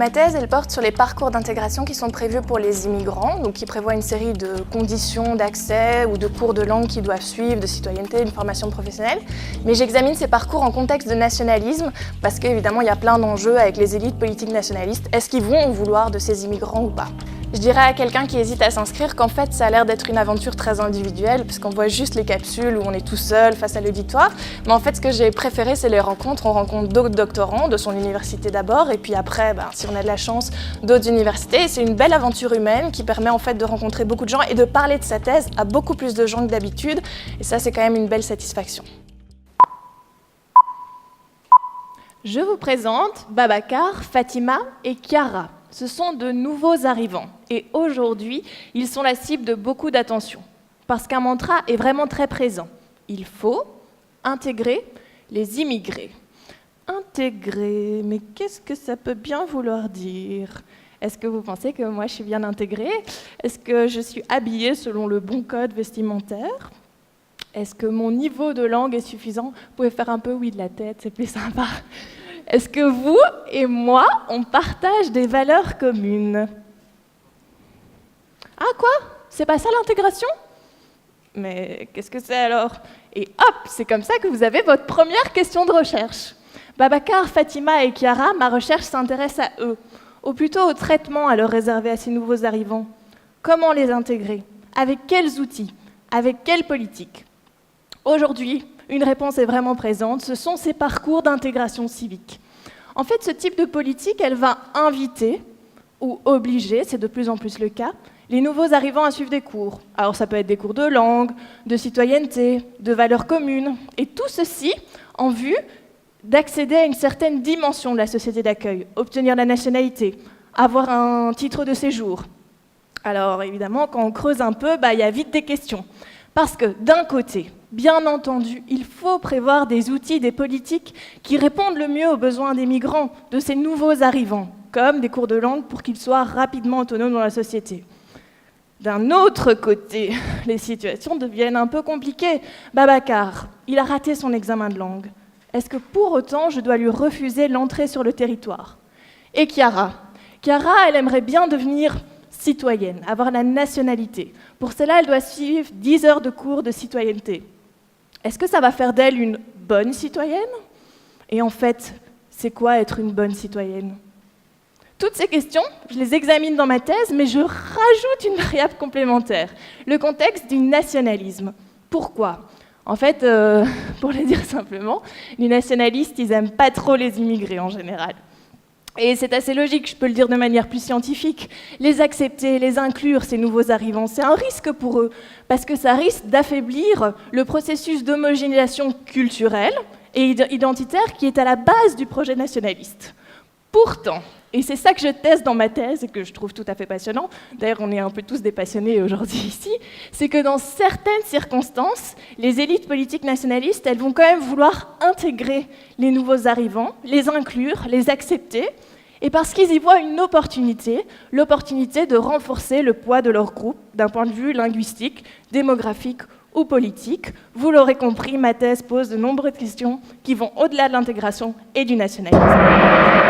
Ma thèse, elle porte sur les parcours d'intégration qui sont prévus pour les immigrants, donc qui prévoient une série de conditions d'accès ou de cours de langue qu'ils doivent suivre, de citoyenneté, une formation professionnelle. Mais j'examine ces parcours en contexte de nationalisme, parce qu'évidemment, il y a plein d'enjeux avec les élites politiques nationalistes. Est-ce qu'ils vont en vouloir de ces immigrants ou pas? Je dirais à quelqu'un qui hésite à s'inscrire qu'en fait, ça a l'air d'être une aventure très individuelle, puisqu'on voit juste les capsules où on est tout seul face à l'auditoire. Mais en fait, ce que j'ai préféré, c'est les rencontres. On rencontre d'autres doctorants de son université d'abord, et puis après, si on a de la chance, d'autres universités. Et c'est une belle aventure humaine qui permet en fait de rencontrer beaucoup de gens et de parler de sa thèse à beaucoup plus de gens que d'habitude. Et ça, c'est quand même une belle satisfaction. Je vous présente Babacar, Fatima et Chiara. Ce sont de nouveaux arrivants et aujourd'hui, ils sont la cible de beaucoup d'attention parce qu'un mantra est vraiment très présent. Il faut intégrer les immigrés. Intégrer, mais qu'est-ce que ça peut bien vouloir dire? Est-ce que vous pensez que moi je suis bien intégrée? Est-ce que je suis habillée selon le bon code vestimentaire? Est-ce que mon niveau de langue est suffisant? Vous pouvez faire un peu oui de la tête, c'est plus sympa. Est-ce que vous et moi, on partage des valeurs communes? Ah quoi? C'est pas ça l'intégration? Mais qu'est-ce que c'est alors? Et hop, c'est comme ça que vous avez votre première question de recherche. Babacar, Fatima et Chiara, ma recherche s'intéresse à eux, ou plutôt au traitement à leur réserver à ces nouveaux arrivants. Comment les intégrer? Avec quels outils? Avec quelle politique? Aujourd'hui, une réponse est vraiment présente, ce sont ces parcours d'intégration civique. En fait, ce type de politique, elle va inviter ou obliger, c'est de plus en plus le cas, les nouveaux arrivants à suivre des cours. Alors ça peut être des cours de langue, de citoyenneté, de valeurs communes, et tout ceci en vue d'accéder à une certaine dimension de la société d'accueil, obtenir la nationalité, avoir un titre de séjour. Alors évidemment, quand on creuse un peu, il y a vite des questions. Parce que d'un côté, bien entendu, il faut prévoir des outils, des politiques qui répondent le mieux aux besoins des migrants, de ces nouveaux arrivants, comme des cours de langue pour qu'ils soient rapidement autonomes dans la société. D'un autre côté, les situations deviennent un peu compliquées. Babacar, il a raté son examen de langue. Est-ce que pour autant, je dois lui refuser l'entrée sur le territoire? Et Chiara, elle aimerait bien devenir citoyenne, avoir la nationalité. Pour cela, elle doit suivre 10 heures de cours de citoyenneté. Est-ce que ça va faire d'elle une bonne citoyenne? Et en fait, c'est quoi être une bonne citoyenne? Toutes ces questions, je les examine dans ma thèse, mais je rajoute une variable complémentaire, le contexte du nationalisme. Pourquoi? En fait, pour le dire simplement, les nationalistes, ils n'aiment pas trop les immigrés en général. Et c'est assez logique, je peux le dire de manière plus scientifique. Les accepter, les inclure, ces nouveaux arrivants, c'est un risque pour eux, parce que ça risque d'affaiblir le processus d'homogénéisation culturelle et identitaire qui est à la base du projet nationaliste. Pourtant, et c'est ça que je teste dans ma thèse et que je trouve tout à fait passionnant, d'ailleurs on est un peu tous des passionnés aujourd'hui ici, c'est que dans certaines circonstances, les élites politiques nationalistes, elles vont quand même vouloir intégrer les nouveaux arrivants, les inclure, les accepter, et parce qu'ils y voient une opportunité, l'opportunité de renforcer le poids de leur groupe d'un point de vue linguistique, démographique ou politique. Vous l'aurez compris, ma thèse pose de nombreuses questions qui vont au-delà de l'intégration et du nationalisme.